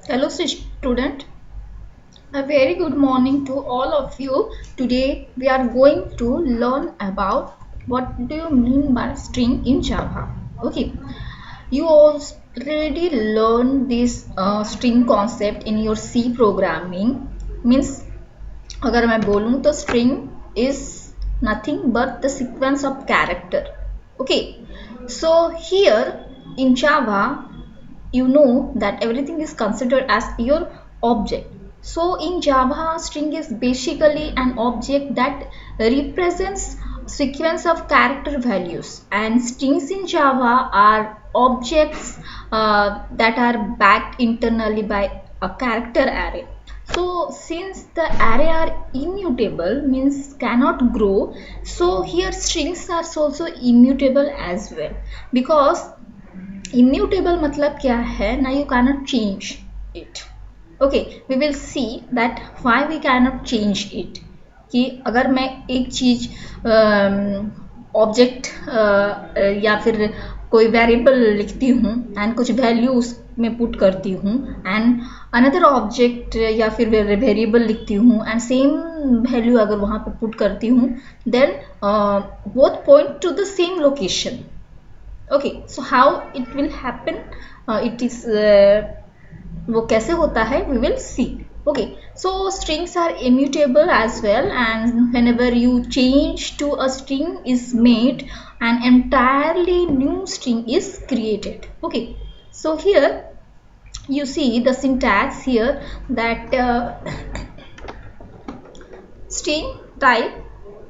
Hello student, a very good morning to all of you. Today we are going to learn about what do you mean by string in Java. Okay, you already learned this string concept in your C programming. Means अगर मैं बोलूँ तो string is nothing but the sequence of character. Okay, so here in Java you know that everything is considered as your object. So in Java, string is basically an object that represents sequence of character values, and strings in Java are objects that are backed internally by a character array. So since the array are immutable, means cannot grow, so here strings are also immutable as well, because immutable मतलब क्या है ना, you cannot change it. Okay, we will see that why we cannot change it. कि अगर मैं एक चीज object या फिर कोई वेरिएबल लिखती हूँ एंड कुछ वैल्यू उसमें पुट करती हूँ एंड अनदर ऑब्जेक्ट या फिर वेरिएबल लिखती हूँ एंड सेम वैल्यू अगर वहाँ पे पुट करती हूँ then both point to the same location. Okay, so how it will happen, it is वो कैसे होता है we will see. Okay, so strings are immutable as well, and whenever you change to a string is made, an entirely new string is created. Okay, so here you see the syntax here that string type,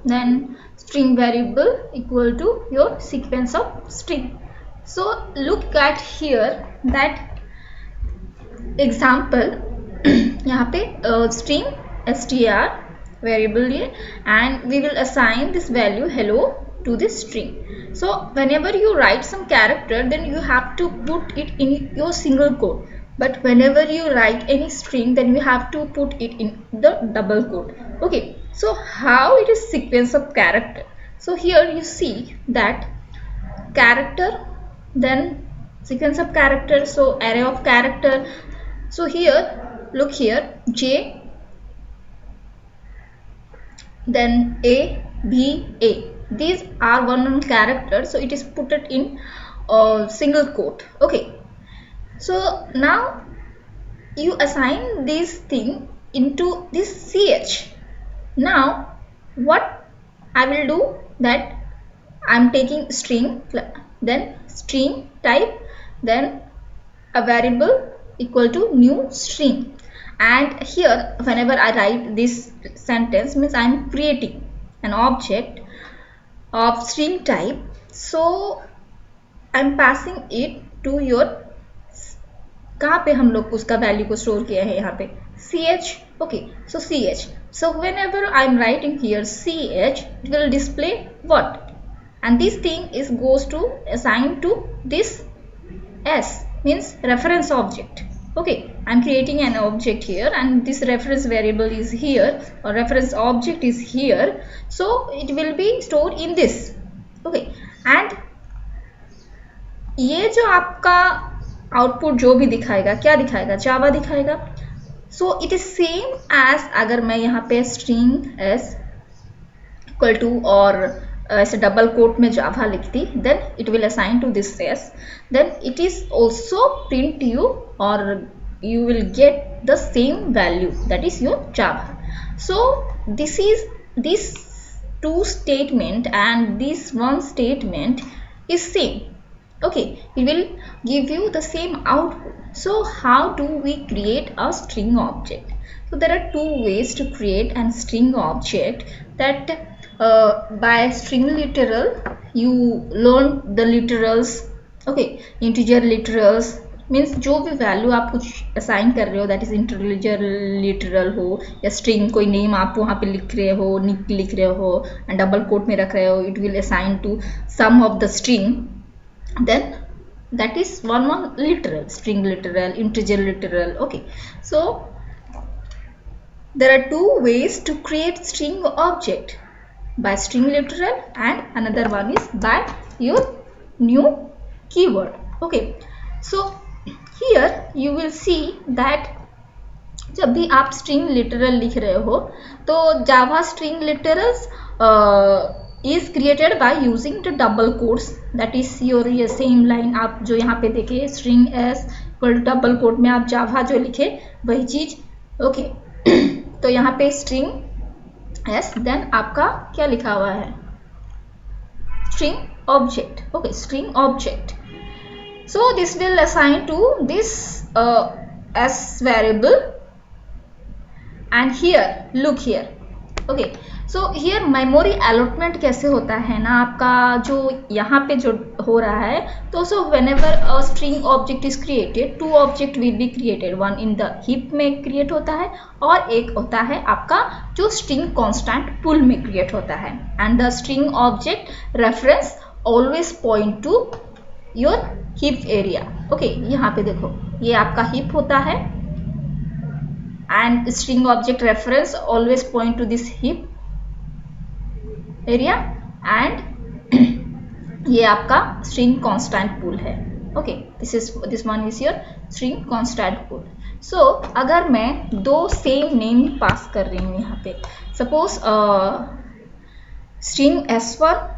then string variable equal to your sequence of string. So look at here that example यहाँ पे string str variable है and we will assign this value hello to this string. So whenever you write some character, then you have to put it in your single quote, but whenever you write any string, then you have to put it in the double quote. Okay, so how it is sequence of character? So here you see that character, then sequence of character, so array of character. So here look here, J, then A, B, A, these are one character, so it is put it in a single quote. Okay, so now you assign this thing into this ch. Now what I will do, that I am taking string, then string type, then a variable equal to new string, and here whenever I write this sentence means I am creating an object of string type, so I am passing it to your, कहाँ पे हम लोग उसका value को store किया है, यहाँ पे ch. Okay, so ch, so whenever I am writing here ch, it will display what, and this thing is goes to assign to this s, means reference object. Okay, I'm creating an object here and this reference variable is here or reference object is here, so it will be stored in this. Okay, and ये जो आपका output जो भी दिखाएगा, क्या दिखाएगा, Java दिखाएगा. So it is same as अगर मैं यहाँ पे स्ट्रिंग एस इक्वल टू और ऐसे डबल कोट में जावा लिखती, then it will assign to this S, then it is also print you और you will get the same value, that is your Java. So this is this two statement and this one statement is same. Okay, it will give you the same output. So how do we create a string object? So there are two ways to create a string object, that by string literal you learn the literals. Okay, integer literals means जो भी value आप कुछ assign कर रहे हो, that is integer literal हो या string कोई नेम आप वहाँ पे लिख रहे हो, लिख रहे हो एंड डबल कोट में रख रहे हो, it will assign to some of the string, then that is one literal, string literal, integer literal. Okay, so there are two ways to create string object, by string literal and another one is by your new keyword. Okay, so here you will see that जब भी आप string literal लिख रहे हो तो Java string literals is created by using the double quotes, that is your ये same line आप जो यहाँ पे देखे string S equal double quote में आप जावा जो लिखे वही चीज। ओके तो यहाँ पे स्ट्रिंग एस देन आपका क्या लिखा हुआ है string object. Okay string object, so this will assign to this as variable, and here look here। okay so here memory allotment कैसे होता है ना आपका जो यहाँ पे जो हो रहा है, तो so whenever a string object is created two object will be created, one in the heap में create होता है और एक होता है आपका जो string constant pool में create होता है, and the string object reference always point to your heap area। okay यहाँ पे देखो ये आपका heap होता है and string object reference always point to this heap area and ये आपका string constant pool है। okay this one is your string constant pool। so अगर मैं दो same name पास कर रही हूँ यहाँ पे, suppose string s1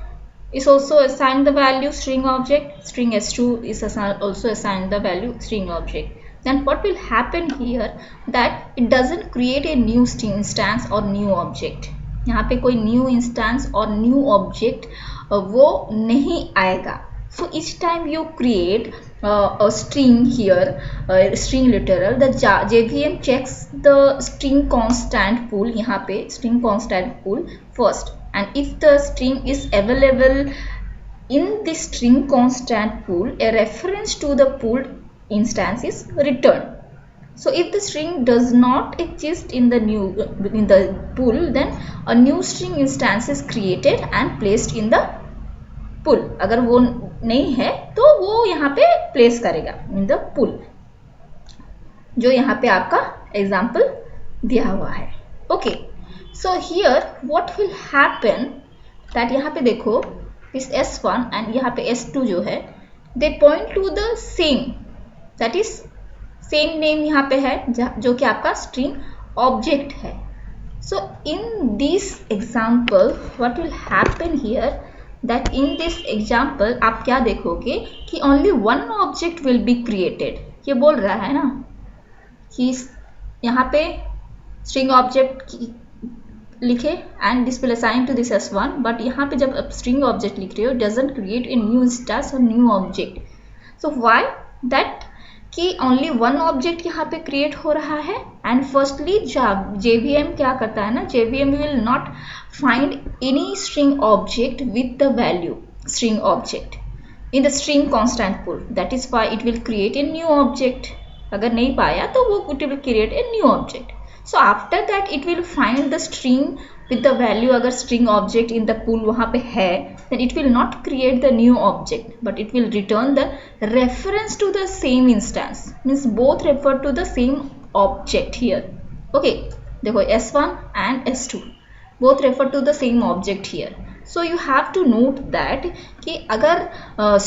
is also assigned the value string object, string s2 is also assigned the value string object, then what will happen here that it doesn't create a new string instance or new object। यहाँ पे कोई new instance और new object वो नहीं आएगा। so each time you create a string here string literal, the JVM checks the string constant pool, यहाँ पे string constant pool first, and if the string is available in the string constant pool a reference to the pooled instance is returned। so if the string does not exist in the pool, then a new string instance is created and placed in the pool। अगर वो नहीं है तो वो यहाँ पे place करेगा in the pool, जो यहाँ पे आपका एग्जाम्पल दिया हुआ है। okay so here what will happen that यहाँ पे देखो this s1 and यहाँ पे s2 जो है they point to the same, that is same name यहाँ पे है जो कि आपका स्ट्रिंग ऑब्जेक्ट है। So in this example what will happen here that in this example आप क्या देखोगे कि only one object will be created. ये बोल रहा है ना कि यहाँ पे स्ट्रिंग ऑब्जेक्ट लिखे and this will assign to this s1, but यहाँ पे जब आप स्ट्रिंग ऑब्जेक्ट लिख रहे हो doesn't create a new instance और new object. So why that कि ओनली वन ऑब्जेक्ट यहाँ पे क्रिएट हो रहा है, एंड फर्स्टली JVM क्या करता है ना, JVM will not find any string object with the value string object in the string constant pool, that is why it will create a new object. अगर नहीं पाया तो वो it will create a new object. So after that it will find the string with the value, अगर string object in the pool वहाँ पे है, then it will not create the new object, but it will return the reference to the same instance, means both refer to the same object here। okay देखो s1 and s2 both refer to the same object here। so you have to note that कि अगर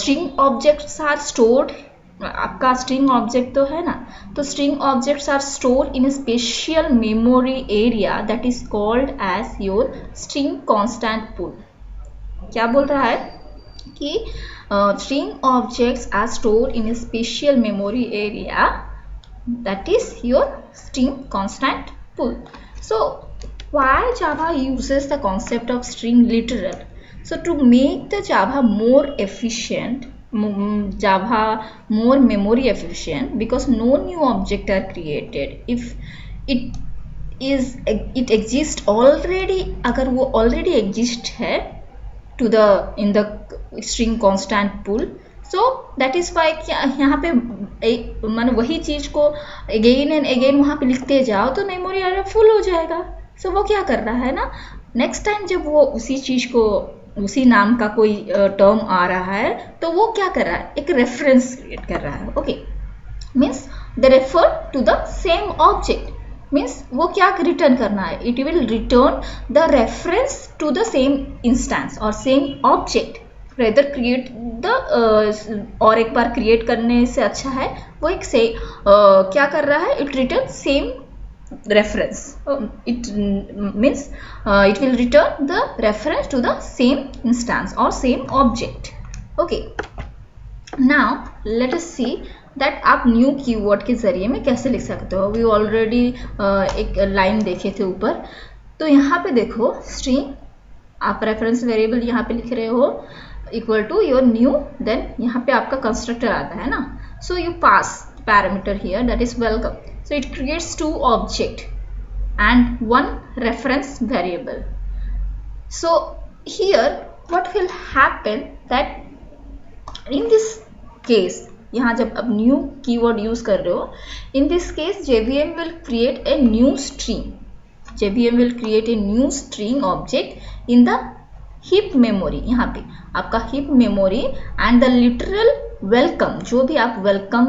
string objects are stored, आपका string object तो है ना, तो string objects are stored in special memory area that is called as your string constant pool. क्या बोल रहा है कि string objects are stored in special memory area that is your string constant pool. So why Java uses the concept of string literal? So to make the Java more efficient, Java more memory efficient, because no new object are created if it exists already। अगर वो already exist है to the in the string constant pool, so that is why यहाँ पे मान वही चीज को again and again वहाँ पे लिखते जाओ तो मेमोरी एरिया फुल हो जाएगा। so वो क्या कर रहा है ना, नेक्स्ट टाइम जब वो उसी चीज को उसी नाम का कोई टर्म आ रहा है तो वो क्या कर रहा है, एक रेफरेंस क्रिएट कर रहा है। Okay means the refer to the same object, means वो क्या रिटर्न करना है, it will return the reference to the same instance और सेम ऑब्जेक्ट, rather create और एक बार क्रिएट करने से अच्छा है वो एक से क्या कर रहा है, it return same reference. It means it will return the reference to the same instance or same object. Okay, now let us see that आप न्यू कीवर्ड के जरिए में कैसे लिख सकते हो. वी ऑलरेडी एक लाइन देखे थे ऊपर. तो यहाँ पे देखो स्ट्रिंग, आप रेफरेंस वेरिएबल यहाँ पे लिख रहे हो equal to your new, then यहाँ पे आपका कंस्ट्रक्टर आता है ना. So you pass parameter here, that is welcome. So it creates two object and one reference variable. So here what will happen that in this case, यहाँ जब अब new keyword use कर रहे हो, in this case JVM will create a new string. JVM will create a new string object in the heap memory. यहाँ पे आपका heap memory and the literal welcome, जो भी आप वेलकम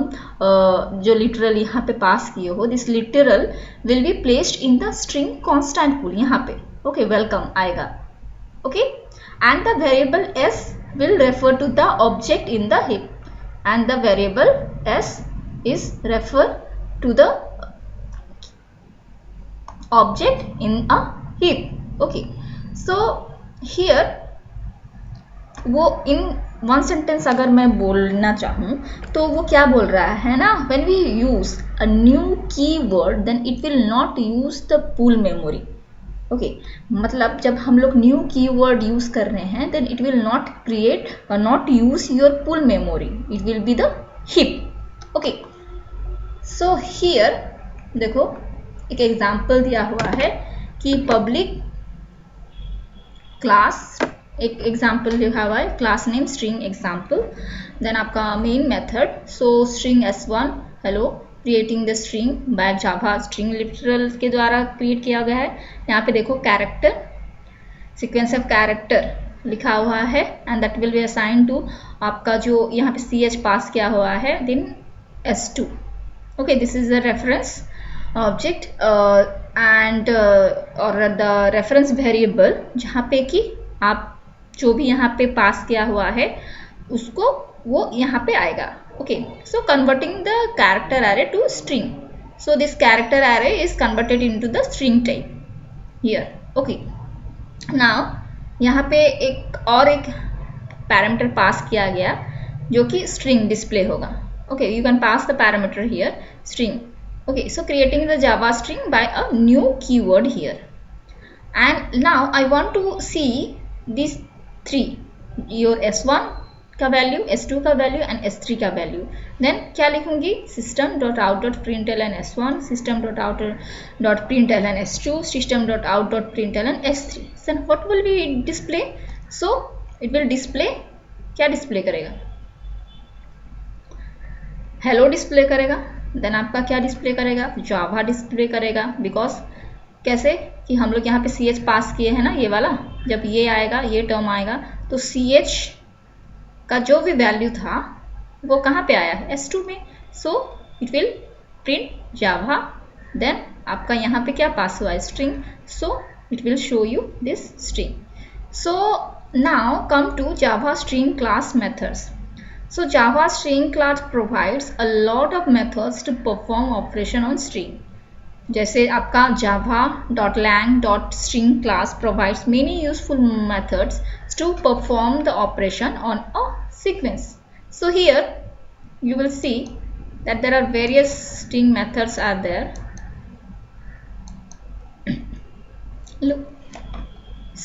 जो लिटरल यहाँ पे पास किए हो, this literal will be placed in the string constant pool यहाँ पे. ओके, वेलकम आएगा. Okay, and the variable s will refer to the object in the heap and the variable s is refer to the object in a heap. Okay, so here वो in one sentence अगर मैं बोलना चाहूँ तो वो क्या बोल रहा है ना, when we use a new keyword then it will not use the pool memory. Okay, मतलब जब हम लोग न्यू कीवर्ड यूज कर रहे हैं then it will not create और not use your pool memory, it will be the heap. Okay, so here देखो एक एग्जांपल दिया हुआ है कि पब्लिक क्लास, एक एग्जाम्पल लिखा हुआ है class name string example, then आपका main method. So string s1 hello creating the string by Java, string literal के द्वारा क्रिएट किया गया है. यहाँ पे देखो कैरेक्टर, सीक्वेंस ऑफ कैरेक्टर लिखा हुआ है and that will be assign to आपका जो यहाँ पे ch पास किया हुआ है, then s2. Okay, this is the reference object and और द रेफरेंस वेरिएबल जहाँ पे कि आप जो भी यहाँ पे पास किया हुआ है उसको वो यहाँ पे आएगा. Okay, so converting the character array to string. So this character array is converted into the string type here. Okay, now यहाँ पे एक पैरामीटर पास किया गया जो कि स्ट्रिंग डिस्प्ले होगा. Okay, you can pass the parameter here string. Okay, so creating the Java string by a new keyword here. And now I want to see this three, your s1 का value, s2 का value and s3 का value. Then क्या लिखूंगी, system dot out dot println s1, system dot out dot println s2, system dot out dot println s3. Then what will be display? So it will display, क्या display करेगा, hello display करेगा. Then आपका क्या display करेगा, जावा display करेगा. Because कैसे कि हम लोग यहाँ पे ch पास किए हैं ना, ये वाला, जब ये आएगा, ये टर्म आएगा तो ch का जो भी वैल्यू था वो कहाँ पे आया है, s2 में. So it will print Java. Then आपका यहाँ पे क्या पास हुआ है, string. So it will show you this string. So now come to Java string class methods. So Java string class provides a lot of methods to perform operation on string. जैसे आपका java.lang.string class provides many useful methods to perform the operation on a sequence. So here you will see that there are various string methods are there. Look,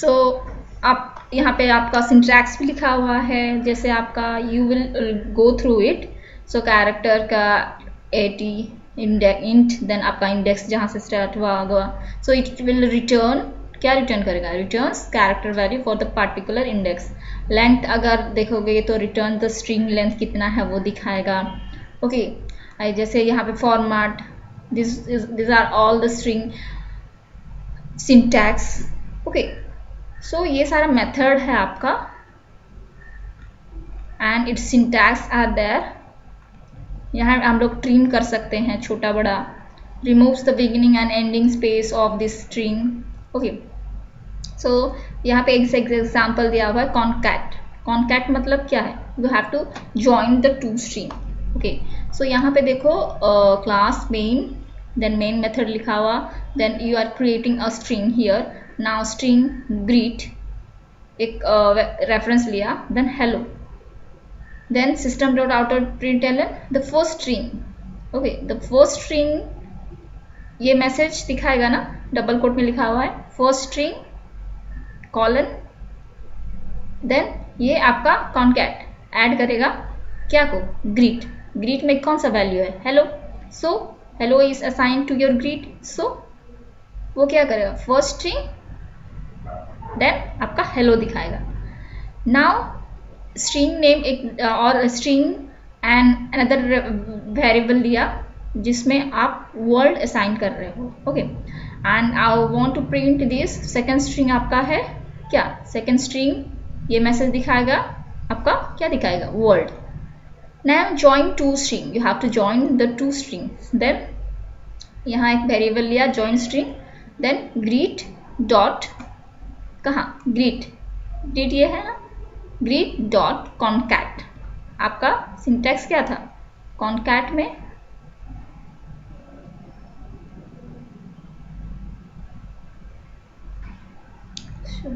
so आप यहाँ पे आपका syntax भी लिखा हुआ है, जैसे आपका you will go through it. So character का 80 इंट, देन आपका इंडेक्स जहाँ से स्टार्ट हुआ होगा. सो इट विल रिटर्न, क्या रिटर्न करेगा, returns character value for the particular index. Length अगर देखोगे तो रिटर्न द स्ट्रिंग लेंथ कितना है वो दिखाएगा. ओके, जैसे यहाँ पे format, this are all the string syntax. Okay, so ये सारा मेथड है आपका and its syntax are there. यहाँ हम लोग ट्रिम कर सकते हैं छोटा बड़ा. Removes the beginning and ending space of this string. Okay, so यहाँ पे एक एग्जाम्पल दिया हुआ है कॉन्कैट. कॉन्कैट मतलब क्या है, you have to join the two string. Okay, so यहाँ पे देखो class main, then main method लिखा हुआ, then you are creating a string here. Now string greet, एक रेफरेंस लिया, then hello, then system dot out println the first string. Okay, the first string ये message दिखाएगा ना, double quote में लिखा हुआ है फर्स्ट स्ट्रिंग कॉलन, देन ये आपका कॉन्कैट ऐड करेगा क्या को, ग्रीट. ग्रीट में कौन सा वैल्यू है, hello. So hello is assign to your greet. So वो क्या करेगा, फर्स्ट स्ट्रिंग देन आपका हेलो दिखाएगा. नाउ स्ट्रिंग नेम एक और स्ट्रिंग एंड अनदर वेरिएबल लिया जिसमें आप वर्ड असाइन कर रहे हो. Okay, and I want to print this. Second string आपका है क्या, सेकंड स्ट्रिंग ये मैसेज दिखाएगा आपका, क्या दिखाएगा, word. Now join two string, you have to join the two string. Then यहाँ एक वेरिएबल लिया join string, then greet dot, कहाँ ग्रीट, ग्रीट ये है ना, ग्रीट डॉट कॉन्कैट. आपका सिंटैक्स क्या था, कॉन्कैट में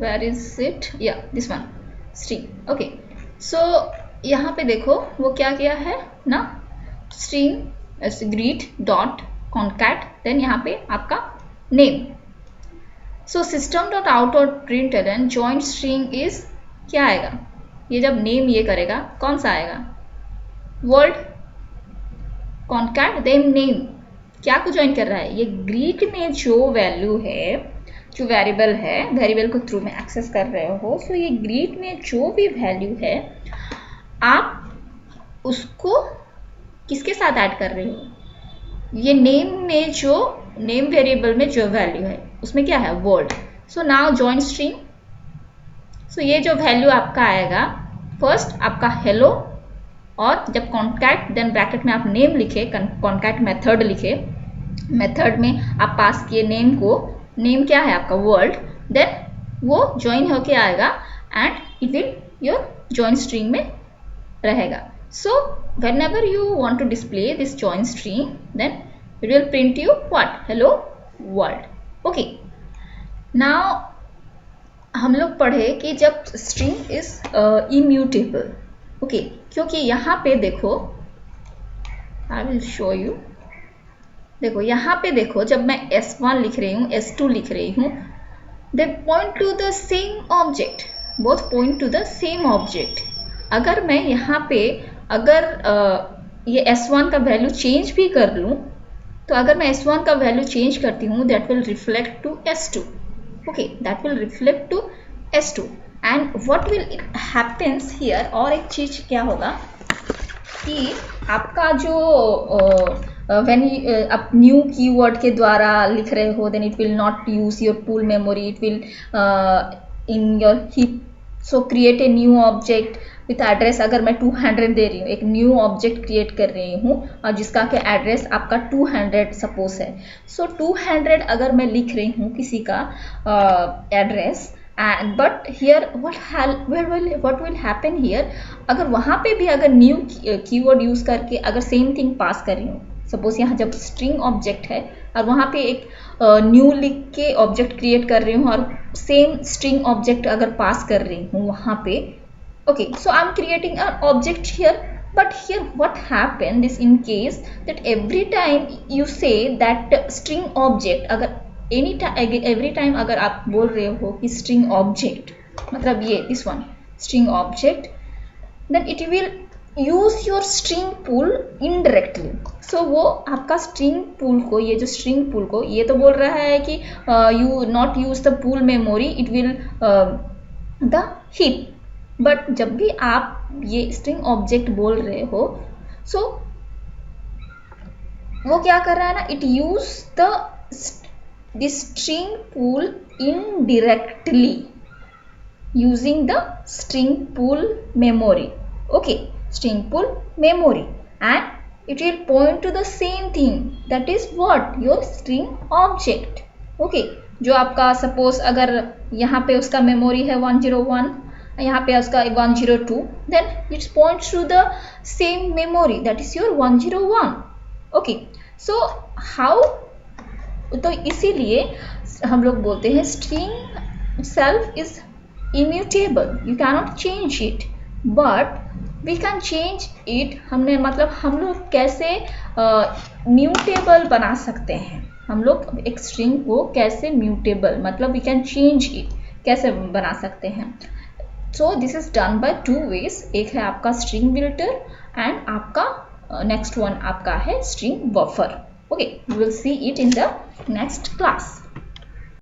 where is it, yeah this one string. okay, so यहाँ पे देखो वो क्या किया है ना, string greet dot concat, then यहाँ पे आपका name. so system dot out dot println joint string is क्या आएगा, ये जब name ये करेगा कौन सा आएगा, word concat then name. क्या को ज्वाइन कर रहा है, ये ग्रीट में जो वैल्यू है, जो वेरिएबल है, वेरिएबल को थ्रू में एक्सेस कर रहे हो. सो ये ग्रीट में जो भी वैल्यू है आप उसको किसके साथ ऐड कर रहे हो, ये नेम में जो नेम वेरिएबल में जो वैल्यू है उसमें क्या है, word. So now join string. So ये जो वैल्यू आपका आएगा, फर्स्ट आपका हेलो, और जब कॉन्कैट देन ब्रैकेट में आप नेम लिखे, कॉन्कैट मेथड लिखे, मेथड में आप पास किए नेम को, नेम क्या है आपका वर्ल्ड, देन वो ज्वाइन होके आएगा and it will your join string में रहेगा. So whenever you want to display this join string then it will print you what, hello world. Okay, now हम लोग पढ़े कि जब स्ट्रिंग इज इम्यूटेबल. ओके, क्योंकि यहाँ पे देखो, आई विल शो यू, देखो यहाँ पे देखो जब मैं S1 लिख रही हूँ, S2 लिख रही हूँ, they point to the same object, both point to the same object. अगर मैं यहाँ पे अगर ये S1 का वैल्यू चेंज भी कर लूँ, तो अगर मैं S1 का वैल्यू चेंज करती हूँ that will reflect to S2. Okay, that will reflect to S2 and what will happens here. और एक चीज क्या होगा कि आपका जो when आप न्यू कीवर्ड के द्वारा लिख रहे हो, then it will not use your pool memory, it will in your heap. So create a new object with address. अगर मैं 200 दे रही हूँ, एक न्यू ऑब्जेक्ट क्रिएट कर रही हूँ और जिसका के एड्रेस आपका 200 सपोज है. सो 200 अगर मैं लिख रही हूँ किसी का address, but here what will happen here, अगर वहाँ पे भी अगर न्यू कीवर्ड यूज करके अगर सेम थिंग पास कर रही हूँ, सपोज यहाँ जब स्ट्रिंग ऑब्जेक्ट है और वहाँ पे एक न्यू लिख के ऑब्जेक्ट क्रिएट कर रही हूँ और सेम स्ट्रिंग ऑब्जेक्ट अगर पास कर रही हूँ वहाँ पे. Okay, so I am creating a object here, but here what happen this in case that every time you say that string object, अगर एवरी टाइम अगर आप बोल रहे हो कि स्ट्रिंग ऑब्जेक्ट मतलब ये this one string object, then it will use your string pool indirectly. So वो आपका स्ट्रिंग पूल को, ये जो स्ट्रिंग पूल को, ये तो बोल रहा है कि you not use the pool memory, it will the heap. But जब भी आप ये स्ट्रिंग ऑब्जेक्ट बोल रहे हो, सो वो क्या कर रहा है ना, it use the string pool indirectly using the string pool memory. Okay, string pool memory, and it will point to the same thing, that is what, your string object. Okay, जो आपका सपोज अगर यहाँ पे उसका memory है 101 यहाँ पे उसका 102, then it points to the same memory, that is your 101. Okay, so how, तो इसीलिए हम लोग बोलते हैं string self is immutable, you cannot change it, but we can change it. हमने मतलब हम लोग कैसे म्यूटेबल बना सकते हैं, हम लोग एक स्ट्रिंग को कैसे म्यूटेबल मतलब वी कैन चेंज इट कैसे बना सकते हैं. So this is done by 2 ways. एक है आपका स्ट्रिंग बिल्डर एंड आपका नेक्स्ट वन आपका है string buffer. Okay, we will see it in the next class.